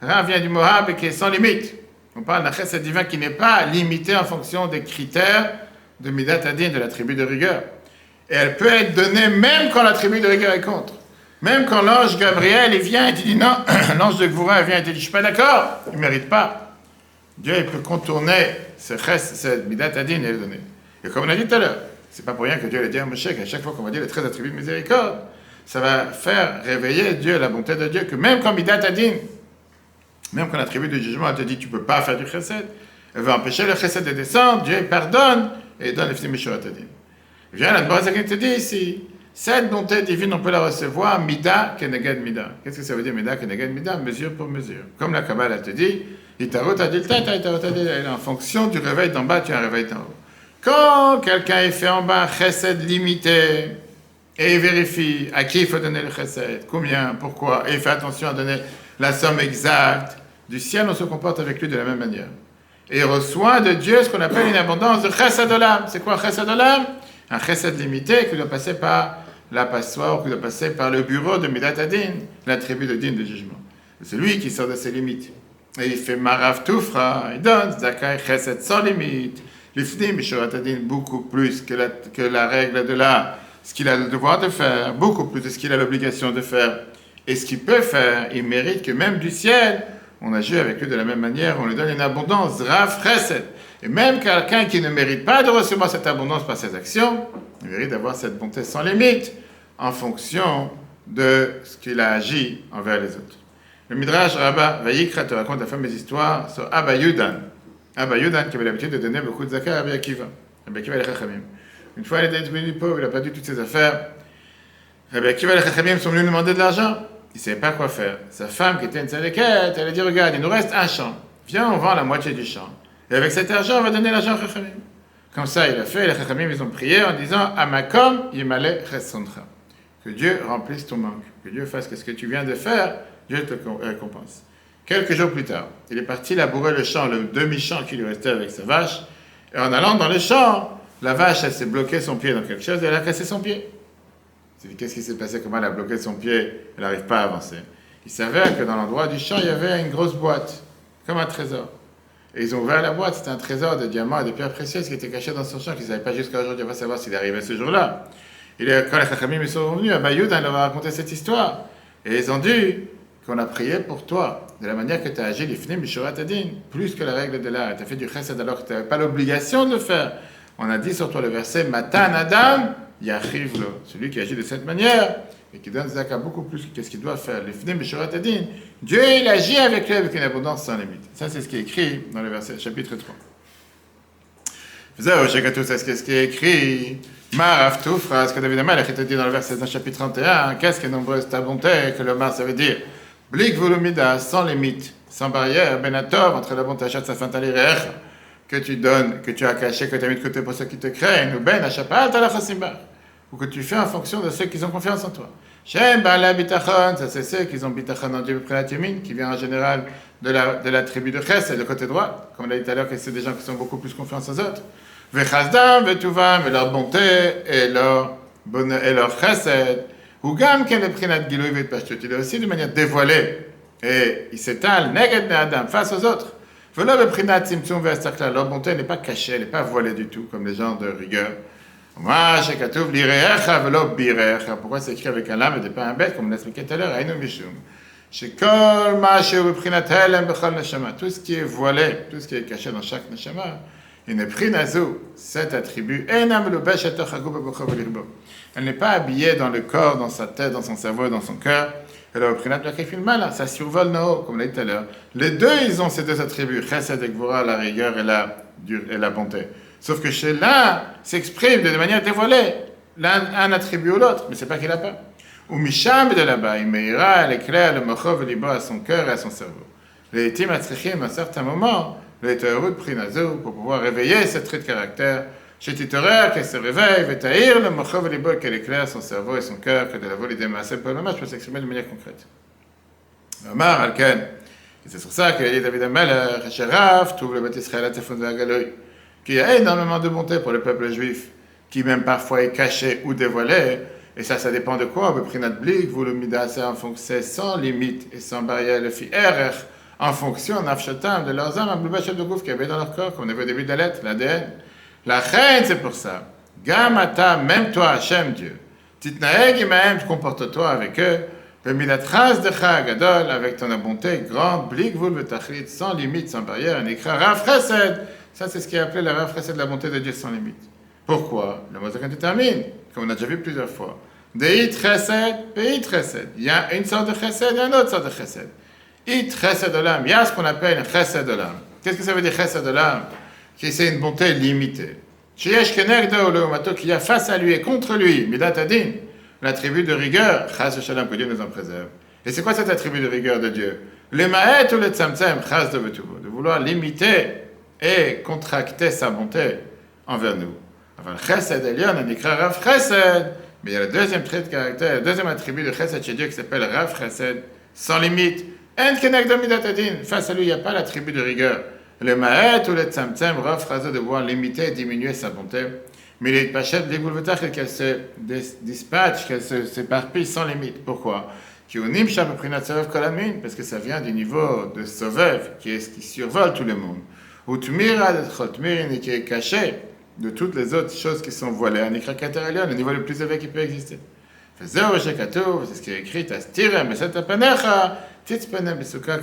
Rav vient du Mohab et qui est sans limite. On parle d'un chesed divin qui n'est pas limité en fonction des critères de Midat Adin, de la tribu de rigueur. Et elle peut être donnée même quand la tribu de rigueur est contre. Même quand l'ange Gabriel il vient et il dit non, l'ange de Gvoura vient et il dit je ne suis pas d'accord, il ne mérite pas. Dieu il peut contourner ce chesed Midat Adin et le donner. Et comme on a dit tout à l'heure, C'est pas pour rien que Dieu l'a dit à Moshe qu'à chaque fois qu'on va dire les 13 attributs de miséricorde, ça va faire réveiller Dieu, la bonté de Dieu, que même quand Midat Adin, même quand l'attribut de jugement, elle te dit tu peux pas faire du chesed, elle va empêcher le chesed de descendre, Dieu pardonne et donne le fini Mishurat Adin. Viens, la Borazakin te dit ici, cette bonté divine, on peut la recevoir, Mida keneged Mida. Qu'est-ce que ça veut dire, Mida keneged Mida? Mesure pour mesure. Comme la Kabbalah te dit, Itarot adilta, Itarot adilta, en fonction du réveil d'en bas, tu as un réveil d'en haut. Quand quelqu'un est fait en bas, chesed limité, et il vérifie à qui il faut donner le chesed, combien, pourquoi, et il fait attention à donner la somme exacte, du ciel, on se comporte avec lui de la même manière. Et il reçoit de Dieu ce qu'on appelle une abondance de chesed olam. C'est quoi chesed olam? Un chesed limité qui doit passer par la passoire, qui doit passer par le bureau de Midat Adin, l'attribut de din de jugement. C'est lui qui sort de ses limites. Et il fait marav toufra, il donne zakai chesed sans limite. L'ifnim Mishurat Adin beaucoup plus que la règle de là, ce qu'il a le devoir de faire, beaucoup plus de ce qu'il a l'obligation de faire. Et ce qu'il peut faire, il mérite que même du ciel, on agit avec lui de la même manière, on lui donne une abondance, rav chesed. Et même quelqu'un qui ne mérite pas de recevoir cette abondance par ses actions, il mérite d'avoir cette bonté sans limite en fonction de ce qu'il a agi envers les autres. Le Midrash Rabbah Vayikra te raconte la fameuse histoire sur Abba Yudan. Abba Yudan qui avait l'habitude de donner beaucoup de zakat à Rabbi Akiva. Rabbi Akiva les Chachamim. Une fois, il était devenu pauvre, il a perdu toutes ses affaires. Rabbi Akiva les Chachamim sont venus lui demander de l'argent. Il ne savait pas quoi faire. Sa femme, qui était une tzadékette, elle a dit, regarde, il nous reste un champ. Viens, on vend la moitié du champ. Et avec cet argent, on va donner l'argent aux Chachamim. Comme ça, il a fait, les Chachamim, ils ont prié en disant, Amakom yimale chesondcha. Que Dieu remplisse ton manque. Que Dieu fasse que ce que tu viens de faire, Dieu te récompense. Quelques jours plus tard, il est parti labourer le champ, le demi-champ qui lui restait avec sa vache. Et en allant dans le champ, la vache, elle s'est bloquée son pied dans quelque chose et elle a cassé son pied. Qu'est-ce qui s'est passé? Comment elle a bloqué son pied? Elle n'arrive pas à avancer. Il s'avère que dans l'endroit du champ, il y avait une grosse boîte, comme un trésor. Et ils ont ouvert la boîte, c'était un trésor de diamants et de pierres précieuses qui était caché dans son champ, qu'ils ne savaient pas jusqu'à aujourd'hui, on va savoir s'il est arrivé ce jour-là. Quand les Chachamim sont venus, Abba Yudan leur a raconté cette histoire. Et ils ont dit qu'on a prié pour toi, de la manière que tu as agi, l'ifnim Mishurat Adin, plus que la règle de l'art. Tu as fait du chesed alors que tu n'avais pas l'obligation de le faire. On a dit sur toi le verset, Matan Adam, Yachiv lo, celui qui agit de cette manière et qui donne zaka beaucoup plus que ce qu'il doit faire. L'ifnim Mishurat Adin, Dieu il agit avec lui avec une abondance sans limite. Ça c'est ce qui est écrit dans le verset, chapitre 3. Vous savez, c'est ce qui est écrit. Marav toufra, ce que David Amalek te dit dans le verset dans le chapitre 31, qu'est-ce qui est nombreuse ta bonté, que le mar ça veut dire blik volumida, sans limite, sans barrière, benatov, entre la bonté achat sa fantalirecha, que tu donnes, que tu as caché, que tu as mis de côté pour ceux qui te craignent, ou ben achapal talachasimba, ou que tu fais en fonction de ceux qui ont confiance en toi. Shem bala bitachon, ça c'est ceux qui ont bitachon en Dieu prenat yamin, qui vient en général de la tribu de Ches, c'est le côté droit, comme on l'a dit tout à l'heure, que c'est des gens qui ont beaucoup plus confiance aux autres. Vechazdam, vetuvam, et leur bonté, et leur bonheur, et leur chesed, ou gam ken le prinat giloui vetpashtut, il est aussi de manière dévoilée, et il s'étale, neged be'adam, face aux autres. Velo le prinat simtsum ve'astakla, leur bonté n'est pas cachée, elle n'est pas voilée du tout, comme les gens de rigueur. Moi, chez Katouv, l'irecha velo birecha, pourquoi c'est écrit avec un lame et pas un bête, comme on l'a expliqué tout à l'heure, aïnou mishum. Chez kol ma chez prinat helem bechol neshama, tout ce qui est voilé, tout ce qui est caché dans chaque neshama, elle n'est pas habillée dans le corps, dans sa tête, dans son cerveau, dans son cœur. Ça survole Nao, comme on l'a dit tout à l'heure. Les deux, ils ont ces deux attributs, Chesed et Gvura, la rigueur et la bonté. Sauf que chez l'un, s'exprime de manière dévoilée, un attribut ou l'autre, mais c'est pas qu'il n'a pas. Ou Misham de là-bas, il meira, elle éclaire le Mochov et l'Ibo à son cœur et à son cerveau. Les Tim Atzrichim, à un certain moment, le Teorut Prinazo, pour pouvoir réveiller ce trait de caractère, chez Titorer, qu'elle se réveille, Vetaïr, le Mochov et l'Ibo, qu'elle éclaire son cerveau et son cœur, que de la volée des masses pour le match peut s'exprimer de manière concrète. Omar Alken, et c'est sur ça qu'il a dit David Amalek, Sheraf, tout le Beth Israël, Tefon de Agaloï, qu'il y a énormément de bonté pour le peuple juif, qui même parfois est caché ou dévoilé, et ça dépend de quoi, le Prinat Blik, vous le Midasé en fonction, sans limite et sans barrière, le fi Erech, en fonction, nafshatam, de leurs âmes, un blubachet de gouffre qui avait dans leur corps, comme on avait au début de la lettre, l'ADN. La reine, c'est pour ça. Gamata, même toi, Hachem, Dieu. Titnaeg imahem, comporte-toi avec eux. Le milatras de Chagadol, avec ton bonté grande, blik vul betachlit, sans limite, sans barrière, un écran raf chesed. Ça, c'est ce qui est appelé la raf chesed, la bonté de Dieu sans limite. Pourquoi? Le Mozakan détermine, comme on a déjà vu plusieurs fois. Deit chesed, beit chesed. Il y a une sorte de chesed et une autre sorte de chesed. It chesed olam. Il y a ce qu'on appelle un chesed olam. Qu'est-ce que ça veut dire chesed olam? C'est une bonté limitée. Sheyesh kenegdo leumato, qu'il y a face à lui et contre lui, midat adin, l'attribut de rigueur, chas shalom, que Dieu nous en préserve. Et c'est quoi cet attribut de rigueur de Dieu? Le ma'et ou le tzamtzem, chas de vetuvo, de vouloir limiter et contracter sa bonté envers nous. Enfin, le chesed elyon, on écrit Rav chesed, mais il y a le deuxième trait de caractère, le deuxième attribut de chesed chez Dieu qui s'appelle Rav chesed, sans limite. En kenegdo midat adin, face à lui, il n'y a pas l'attribut de rigueur. Le ma'et ou le tzamtzem, Rav chesed, de vouloir limiter et diminuer sa bonté. Mais il est pachet, qu'elle se dispatche, qu'elle s'éparpille sans limite. Pourquoi? Parce que ça vient du niveau de Sovev, qui survole tout le monde. Ou Tmira, qui est caché de toutes les autres choses qui sont voilées. Un écrakater le niveau le plus élevé qui peut exister. C'est ce qui est écrit, que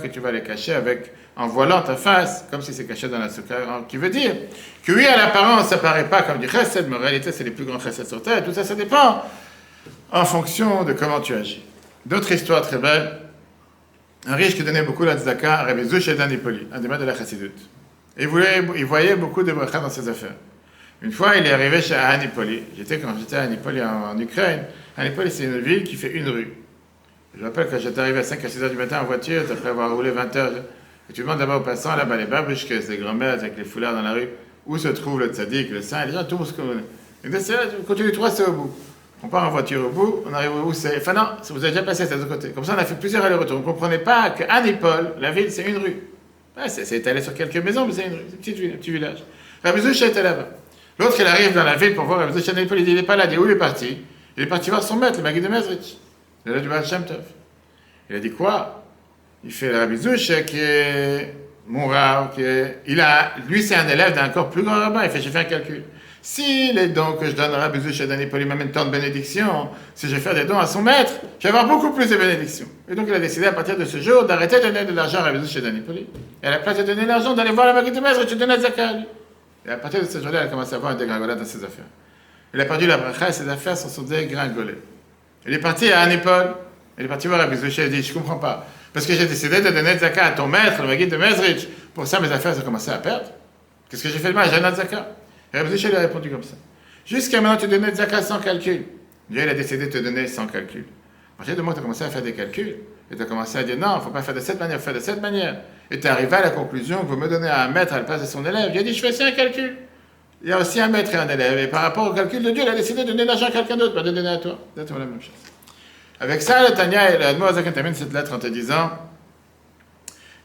tu vas les cacher en voilant ta face, comme si c'est caché dans la soukha, qui veut dire que oui, à l'apparence, ça paraît pas comme du chesed, mais en réalité, c'est les plus grands chesed sur terre. Tout ça, ça dépend en fonction de comment tu agis. D'autres histoires très belles. Un riche qui donnait beaucoup la tzedaka, Rabbi Zouche d'Anipoli, un des maîtres de la chassidut. Et il voyait beaucoup de bracha dans ses affaires. Une fois, il est arrivé chez Anipoli. Quand j'étais à Anipoli en Ukraine. Anipoli, c'est une ville qui fait une rue. Je me rappelle quand j'étais arrivé à 5 à 6 heures du matin en voiture, après avoir roulé 20 heures, et tu demandes d'abord aux passants, là-bas, les babushkes, les grands-mères avec les foulards dans la rue, où se trouve le tzaddik, le saint, les gens, tout ce qu'on connaît. Et donc, quand tu les trois, c'est au bout. On part en voiture au bout, on arrive où c'est. Enfin non, vous avez déjà passé à l'autre côté. Comme ça, on a fait plusieurs allers-retours. On ne comprenait pas qu'à Nipol, la ville, c'est une rue. Ouais, c'est étalé sur quelques maisons, mais c'est une rue, c'est une petite ville, un petit village. Rabbi Zouche était là-bas. L'autre, il arrive dans la ville pour voir Rabbi Zouche d'Anipol, il dit, il n'est pas là, il dit, où il est parti? Il est parti voir son maître, le Maguid de Mezrich, le du Baal Shem Tov. Il a dit quoi? Il fait le Rabbi Zouche qui est mon rab, lui c'est un élève d'un encore plus grand rabbin. Il fait, j'ai fait un calcul. Si les dons que je donne à Rabbi Zouche d'Anipoli m'amènent tant de bénédictions, si je vais faire des dons à son maître, je vais avoir beaucoup plus de bénédictions. Et donc il a décidé à partir de ce jour d'arrêter de donner de l'argent à Rabbi Zouche d'Anipoli. Et à la place de donner l'argent, d'aller voir le Maguid de Mezrich et de donner la zakat. Et à partir de ce jour-là, il a commencé à avoir un dégringolade dans ses affaires. Il a perdu la bracha et ses affaires se sont dégringolées. Il est parti à Anipol. Il est parti voir Rabbi Zouche et il a dit, je ne comprends pas. Parce que j'ai décidé de donner de zakat à ton maître, le Maguid de Mezrich. Pour ça, mes affaires ont commencé à perdre. Qu'est-ce que j'ai fait de mal? J'ai donné de zakat. Et Rabbi Zouche lui a répondu comme ça. Jusqu'à maintenant, tu donnais de zakat sans calcul. Dieu, il a décidé de te donner sans calcul. À partir du moment où tu as commencé à faire des calculs, et tu as commencé à dire non, il ne faut pas faire de cette manière, il faut faire de cette manière. Et tu es arrivé à la conclusion que vous me donnez à un maître à la place de son élève. Il a dit, je fais aussi un calcul. Il y a aussi un maître et un élève. Et par rapport au calcul de Dieu, il a décidé de donner l'argent à quelqu'un d'autre, pas de donner à toi. C'est la même chose. Avec ça, le Tanya et l'Admoazaken terminent cette lettre en te disant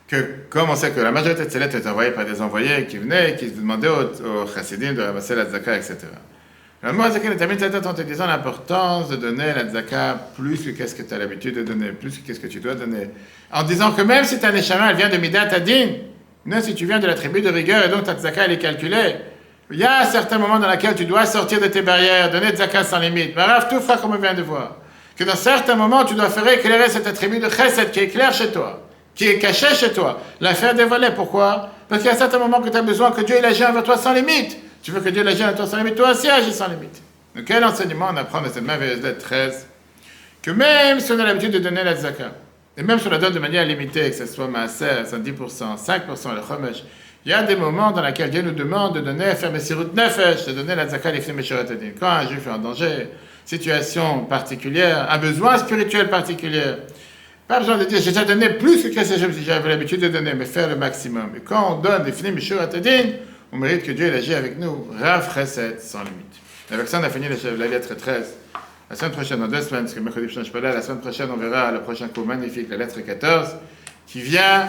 que, comme on sait que la majorité de ces lettres étaient envoyées par des envoyés qui venaient et qui demandaient aux chassidim de ramasser la tzaka, etc. L'Admoazaken termine cette lettre en te disant l'importance de donner la tzaka plus que qu'est-ce que tu as l'habitude de donner, plus que qu'est-ce que tu dois donner. En disant que même si ta neshama, elle vient de Midat Adin, même si tu viens de la tribu de rigueur et donc ta tzaka, elle est calculée, il y a certains moments dans lesquels tu dois sortir de tes barrières, donner de zakat sans limite. Mais Rav tout fera comme on vient de voir. Que dans certains moments, tu dois faire éclairer cet attribut de chesed qui est clair chez toi, qui est caché chez toi. La faire dévoiler. Pourquoi? Parce qu'il y a certains moments que tu as besoin que Dieu agisse envers toi sans limite. Tu veux que Dieu agisse envers toi sans limite, toi aussi agis sans limite. Donc quel enseignement on apprend dans cette merveilleuse lettre 13? Que même si on a l'habitude de donner la zakat, et même si on la donne de manière limitée, que ce soit maaser, 10%, 5%, le chomesh, il y a des moments dans lesquels Dieu nous demande de donner, faire Messirut Nefesh, de donner la zakat l'ifnim meshurat adin. Quand un juif est en danger, situation particulière, un besoin spirituel particulier, pas besoin de dire j'ai déjà donné plus que ce que j'avais l'habitude de donner, mais faire le maximum. Et quand on donne l'ifnim meshurat adin, on mérite que Dieu agisse avec nous, Rav Chesed, sans limite. Et avec ça, on a fini la lettre 13. La semaine prochaine, dans 2 semaines, parce que mercredi prochain, je ne suis pas là, la semaine prochaine, on verra le prochain cours magnifique, la lettre 14, qui vient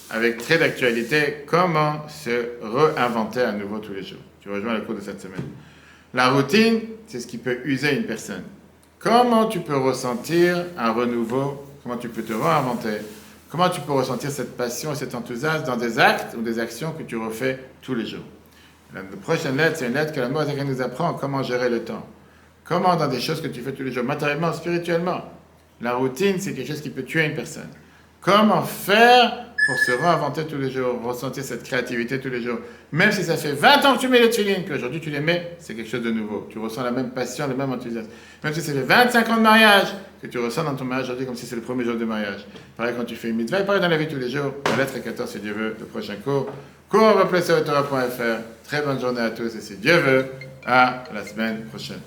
avec trait d'actualité, comment se réinventer à nouveau tous les jours. Tu rejoins le cours de cette semaine. La routine, c'est ce qui peut user une personne. Comment tu peux ressentir un renouveau? Comment tu peux te réinventer? Comment tu peux ressentir cette passion et cet enthousiasme dans des actes ou des actions que tu refais tous les jours? La prochaine lettre, c'est une lettre que la Moazaka nous apprend comment gérer le temps. Comment dans des choses que tu fais tous les jours, matériellement, spirituellement. La routine, c'est quelque chose qui peut tuer une personne. Comment faire pour se réinventer tous les jours, ressentir cette créativité tous les jours. Même si ça fait 20 ans que tu mets les tefilines, qu'aujourd'hui tu les mets, c'est quelque chose de nouveau. Tu ressens la même passion, le même enthousiasme. Même si ça fait 25 ans de mariage, que tu ressens dans ton mariage aujourd'hui comme si c'est le premier jour de mariage. Pareil quand tu fais une mitzvah, pareil dans la vie tous les jours. La lettre 14, si Dieu veut, le prochain cours. Cours replacé au Torah.fr. Très bonne journée à tous et si Dieu veut, à la semaine prochaine.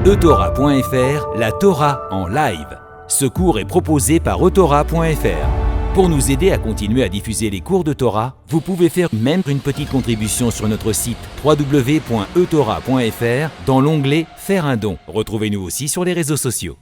eTorah.fr, la Torah en live. Ce cours est proposé par eTorah.fr. Pour nous aider à continuer à diffuser les cours de Torah, vous pouvez faire même une petite contribution sur notre site www.etorah.fr dans l'onglet « Faire un don ». Retrouvez-nous aussi sur les réseaux sociaux.